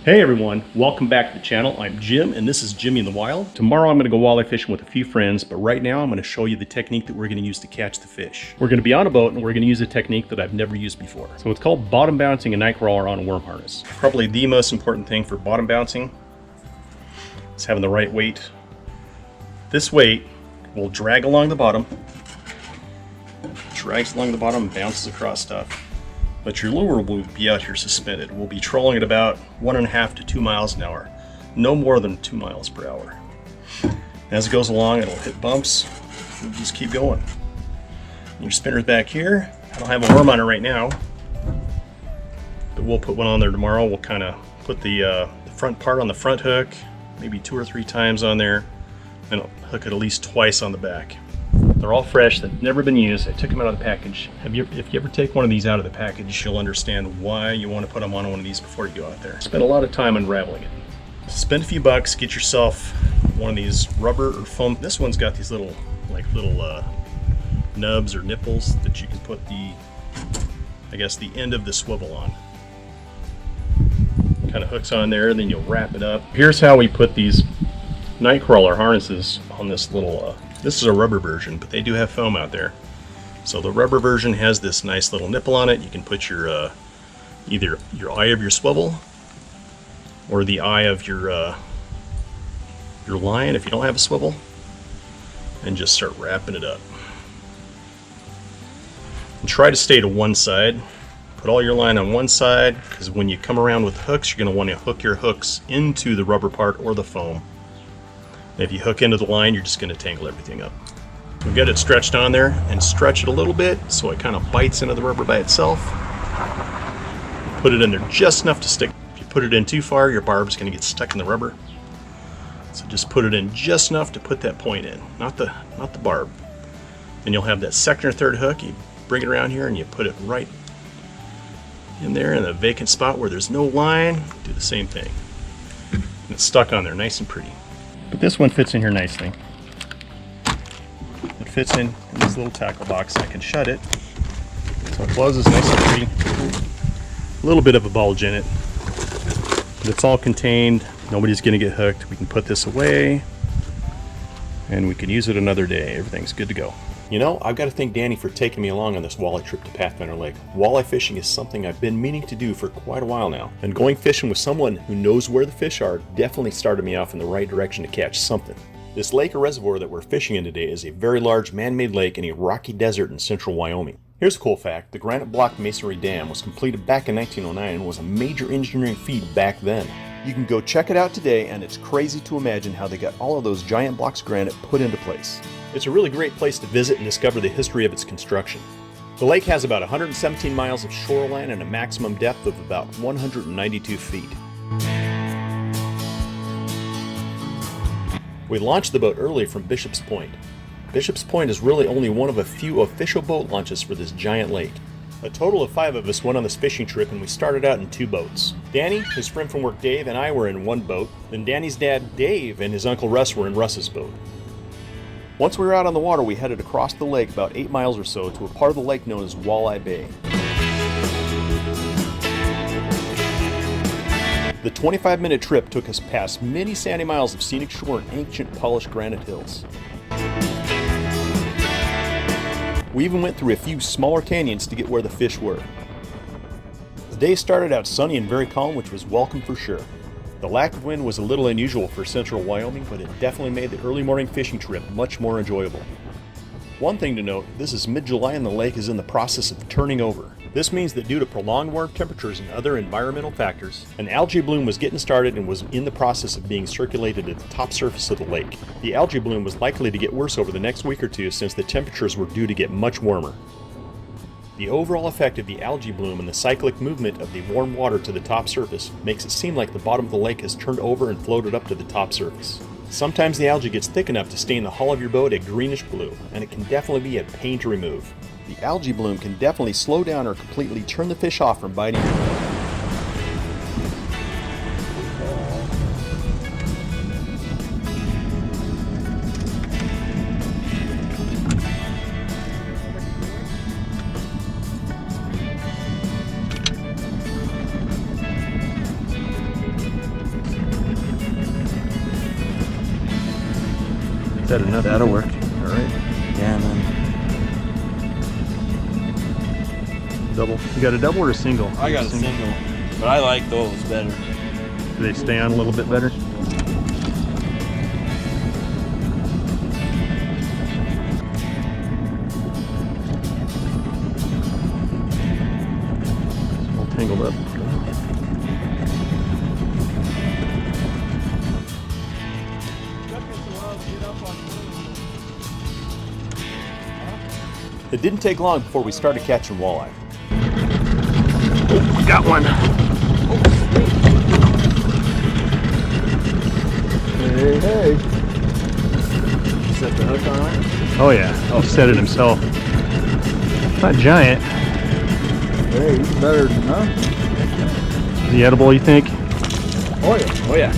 Hey everyone, welcome back to the channel. I'm Jim and this is Jimmy in the Wild. Tomorrow I'm going to go walleye fishing with a few friends, but right now I'm going to show you the technique that we're going to use to catch the fish. We're going to be on a boat and we're going to use a technique that I've never used before. So it's called bottom bouncing a night crawler on a worm harness. Probably the most important thing for bottom bouncing is having the right weight. This weight will drag along the bottom, drags along the bottom and bounces across stuff. But your lure will be out here suspended. We'll be trolling at about 1.5 to 2 miles an hour. No more than 2 miles per hour. As it goes along, it'll hit bumps. We'll just keep going. Your spinner's back here. I don't have a worm on it right now, but we'll put one on there tomorrow. We'll kind of put the front part on the front hook, maybe 2 or 3 times on there, and I'll hook it at least twice on the back. They're all fresh, they've never been used. I took them out of the package. If you ever take one of these out of the package, you'll understand why you want to put them on one of these before you go out there. Spend a lot of time unraveling it. Spend a few bucks, get yourself one of these rubber or foam. This one's got these little nubs or nipples that you can put the end of the swivel on. Kind of hooks on there, then you'll wrap it up. Here's how we put these night crawler harnesses on this little this is a rubber version, but they do have foam out there. So the rubber version has this nice little nipple on it. You can put your either your eye of your swivel or the eye of your line if you don't have a swivel, and just start wrapping it up. And try to stay to one side. Put all your line on one side, because when you come around with hooks, you're going to want to hook your hooks into the rubber part or the foam. If you hook into the line, you're just going to tangle everything up. We'll get it stretched on there and stretch it a little bit so it kind of bites into the rubber by itself. Put it in there just enough to stick. If you put it in too far, your barb's going to get stuck in the rubber. So just put it in just enough to put that point in, not the barb. And you'll have that second or third hook. You bring it around here and you put it right in there in the vacant spot where there's no line. Do the same thing. And it's stuck on there nice and pretty. But this one fits in here nicely. It fits in this little tackle box. I can shut it, so it closes nice and pretty. A little bit of a bulge in it, but it's all contained. Nobody's going to get hooked. We can put this away, and we can use it another day. Everything's good to go. You know, I've got to thank Danny for taking me along on this walleye trip to Pathfinder Lake. Walleye fishing is something I've been meaning to do for quite a while now, and going fishing with someone who knows where the fish are definitely started me off in the right direction to catch something. This lake or reservoir that we're fishing in today is a very large man-made lake in a rocky desert in central Wyoming. Here's a cool fact: the granite block masonry dam was completed back in 1909 and was a major engineering feat back then. You can go check it out today, and it's crazy to imagine how they got all of those giant blocks of granite put into place. It's a really great place to visit and discover the history of its construction. The lake has about 117 miles of shoreline and a maximum depth of about 192 feet. We launched the boat early from Bishop's Point. Bishop's Point is really only one of a few official boat launches for this giant lake. A total of 5 of us went on this fishing trip, and we started out in 2 boats. Danny, his friend from work Dave, and I were in one boat. Then Danny's dad Dave and his uncle Russ were in Russ's boat. Once we were out on the water, we headed across the lake about 8 miles or so to a part of the lake known as Walleye Bay. The 25-minute trip took us past many sandy miles of scenic shore and ancient polished granite hills. We even went through a few smaller canyons to get where the fish were. The day started out sunny and very calm, which was welcome for sure. The lack of wind was a little unusual for central Wyoming, but it definitely made the early morning fishing trip much more enjoyable. One thing to note, this is mid-July and the lake is in the process of turning over. This means that due to prolonged warm temperatures and other environmental factors, an algae bloom was getting started and was in the process of being circulated at the top surface of the lake. The algae bloom was likely to get worse over the next week or two since the temperatures were due to get much warmer. The overall effect of the algae bloom and the cyclic movement of the warm water to the top surface makes it seem like the bottom of the lake has turned over and floated up to the top surface. Sometimes the algae gets thick enough to stain the hull of your boat a greenish blue, and it can definitely be a pain to remove. The algae bloom can definitely slow down or completely turn the fish off from biting. that enough? That'll work. All right. Yeah, and then Double. You got a double or a single? I got a single, but I like those better. Do they stay on a little bit better? It's all tangled up. It didn't take long before we started catching walleye. Oh, we got one. Hey, hey. Set the hook on it? Oh yeah, he set it himself. Not giant. Hey, he's better than us. Is he edible, you think? Oh yeah. Oh yeah.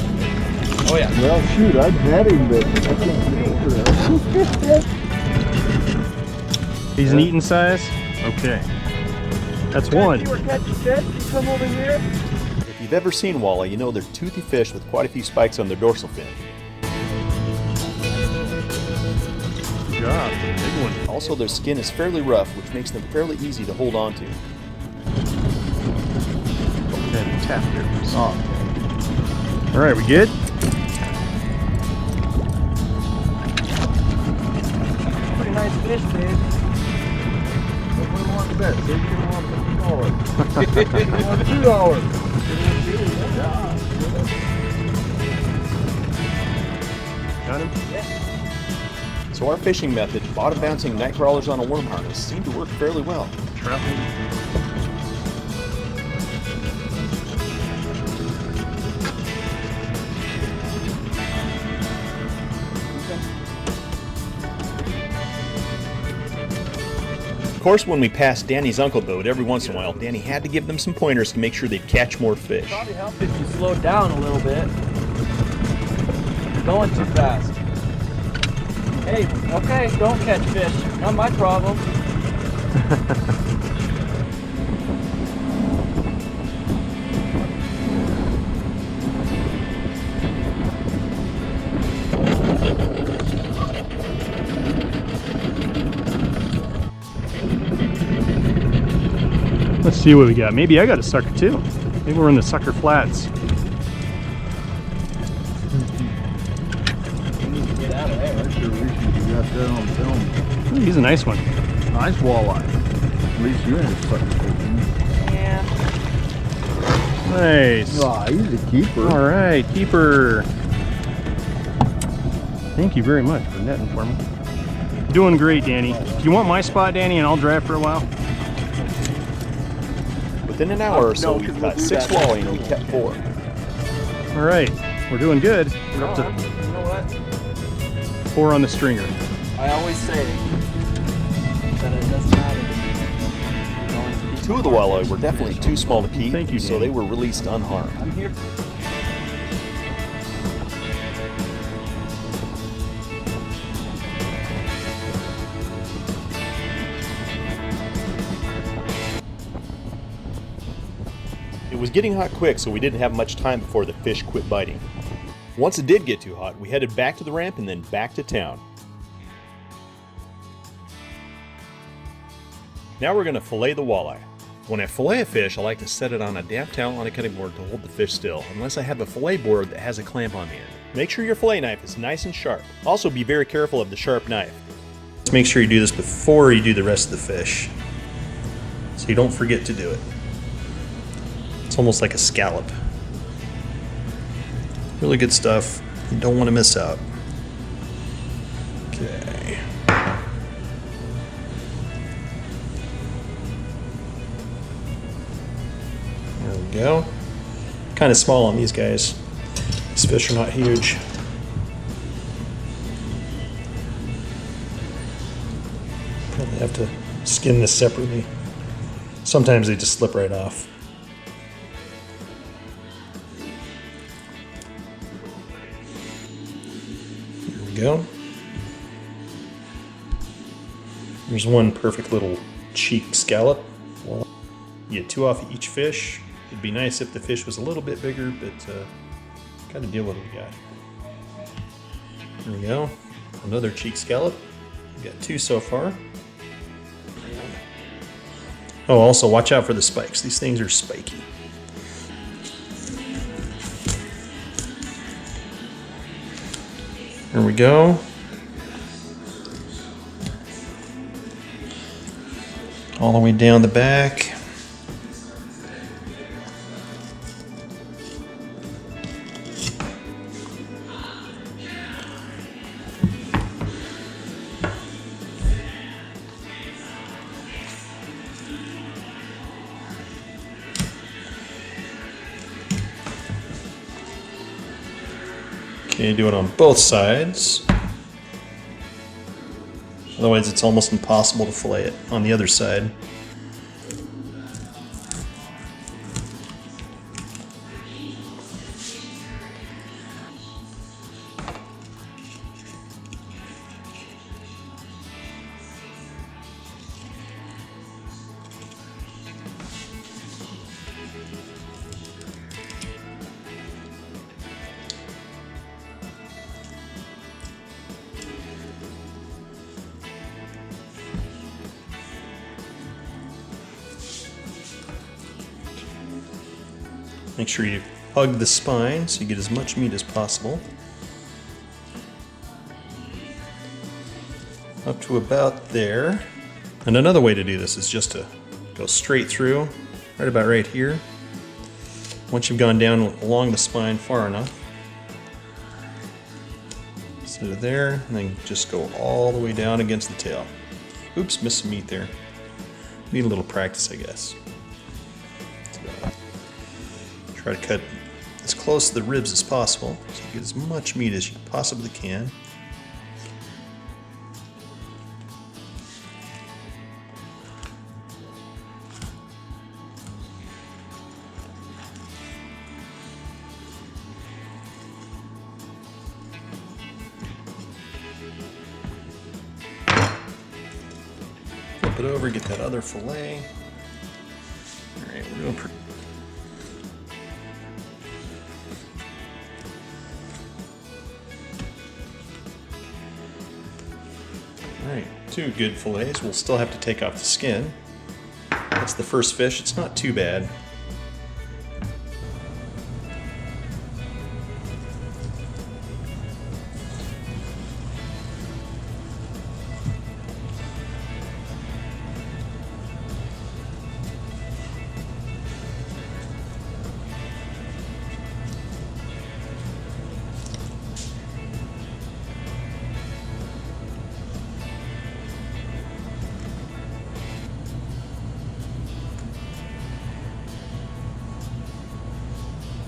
Oh yeah. Well, shoot, I've had him, but I can't get over that. He's an eating size? Okay. That's one. You were catching fish? You come over here? If you've ever seen walleye, you know they're toothy fish with quite a few spikes on their dorsal fin. Good job. Big one. Also, their skin is fairly rough, which makes them fairly easy to hold on to. And tap here. Oh, All right, we good? pretty nice fish, babe. What do you want the best? Maybe you want $50. You want $2. Got him? So our fishing method, bottom bouncing night crawlers on a worm harness, seemed to work fairly well. Trap. Of course, when we passed Danny's uncle boat, every once in a while, Danny had to give them some pointers to make sure they'd catch more fish. Probably help if you slow down a little bit. You're going too fast. Hey, okay, don't catch fish. Not my problem. Let's see what we got. Maybe I got a sucker too. Maybe we're in the sucker flats. Get out of there. I sure wish you got that on film. Ooh, he's a nice one. Nice walleye. At least you're in a fucking fishing. Yeah. Nice. Aw, he's a keeper. All right, keeper. Thank you very much for netting for me. Doing great, Danny. Do you want my spot, Danny, and I'll drive for a while? Within an hour or so, we've got 6 walleye and we kept 4. All right, we're doing good. We're up You to know what? 4 on the stringer. I always say that it doesn't matter. You're going to keep 2 of the walleye were definitely too small to keep, Thank you, so Danny. they were released unharmed. I'm here. It was getting hot quick, so we didn't have much time before the fish quit biting. Once it did get too hot, we headed back to the ramp and then back to town. Now we're going to fillet the walleye. When I fillet a fish, I like to set it on a damp towel on a cutting board to hold the fish still, unless I have a fillet board that has a clamp on the end. Make sure your fillet knife is nice and sharp. Also be very careful of the sharp knife. Just make sure you do this before you do the rest of the fish, so you don't forget to do it. It's almost like a scallop. Really good stuff. You don't want to miss out. Okay. There we go. Kind of small on these guys. These fish are not huge. Probably have to skin this separately. Sometimes they just slip right off. Go. There's one perfect little cheek scallop. Well, you get 2 off each fish. It'd be nice if the fish was a little bit bigger, but kind of deal with what we got. There we go. Another cheek scallop. We got 2 so far. Oh, also watch out for the spikes. These things are spiky. There we go. All the way down the back. Okay, do it on both sides. Otherwise it's almost impossible to fillet it on the other side. Make sure you hug the spine so you get as much meat as possible. Up to about there. And another way to do this is just to go straight through, right about right here. Once you've gone down along the spine far enough. Instead of there, and then just go all the way down against the tail. Oops, missed some meat there. Need a little practice, I guess. Try to cut as close to the ribs as possible so you get as much meat as you possibly can. Flip it over, get that other fillet. All right, we're doing pretty. Alright, 2 good fillets. We'll still have to take off the skin. That's the first fish. It's not too bad.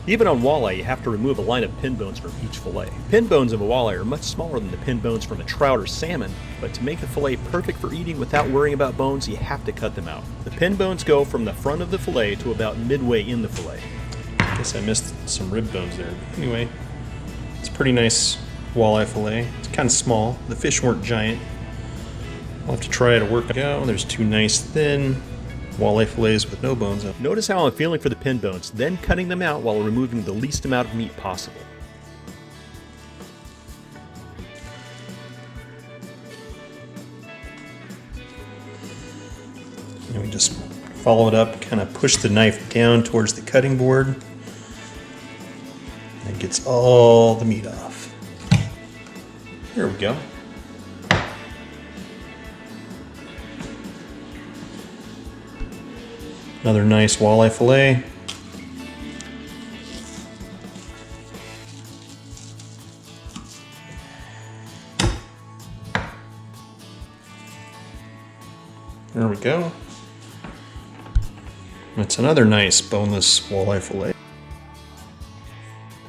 Even on walleye, you have to remove a line of pin bones from each fillet. Pin bones of a walleye are much smaller than the pin bones from a trout or salmon, but to make a fillet perfect for eating without worrying about bones, you have to cut them out. The pin bones go from the front of the fillet to about midway in the fillet. I guess I missed some rib bones there. But anyway, it's a pretty nice walleye fillet. It's kind of small. The fish weren't giant. I'll have to try to work it out. There's 2 nice thin walleye fillets with no bones up. Notice how I'm feeling for the pin bones, then cutting them out while removing the least amount of meat possible. And we just follow it up, kind of push the knife down towards the cutting board. And it gets all the meat off. Here we go. Another nice walleye fillet. There we go. That's another nice boneless walleye fillet.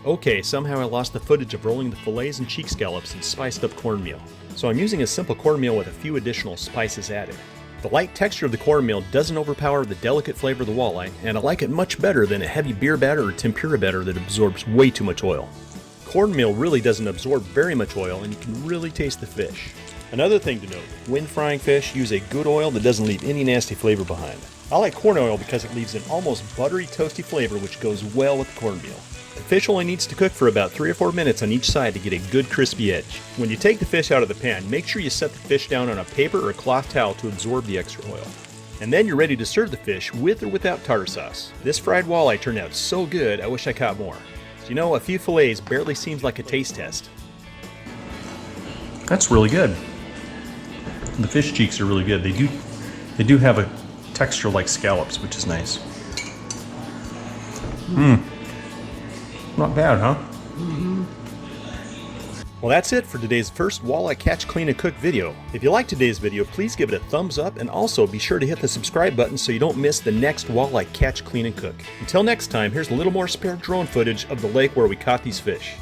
Okay, somehow I lost the footage of rolling the fillets and cheek scallops in spiced up cornmeal. So I'm using a simple cornmeal with a few additional spices added. The light texture of the cornmeal doesn't overpower the delicate flavor of the walleye, and I like it much better than a heavy beer batter or tempura batter that absorbs way too much oil. Cornmeal really doesn't absorb very much oil, and you can really taste the fish. Another thing to note, when frying fish, use a good oil that doesn't leave any nasty flavor behind. I like corn oil because it leaves an almost buttery, toasty flavor which goes well with the cornmeal. The fish only needs to cook for about 3 or 4 minutes on each side to get a good crispy edge. When you take the fish out of the pan, make sure you set the fish down on a paper or a cloth towel to absorb the extra oil. And then you're ready to serve the fish with or without tartar sauce. This fried walleye turned out so good, I wish I caught more. So, you know, a few fillets barely seems like a taste test. That's really good. The fish cheeks are really good. They do have a texture like scallops, which is nice. Not bad, huh? Well, that's it for today's first walleye catch, clean, and cook video. If you liked today's video, please give it a thumbs up and also be sure to hit the subscribe button so you don't miss the next walleye catch, clean, and cook. Until next time, here's a little more spare drone footage of the lake where we caught these fish.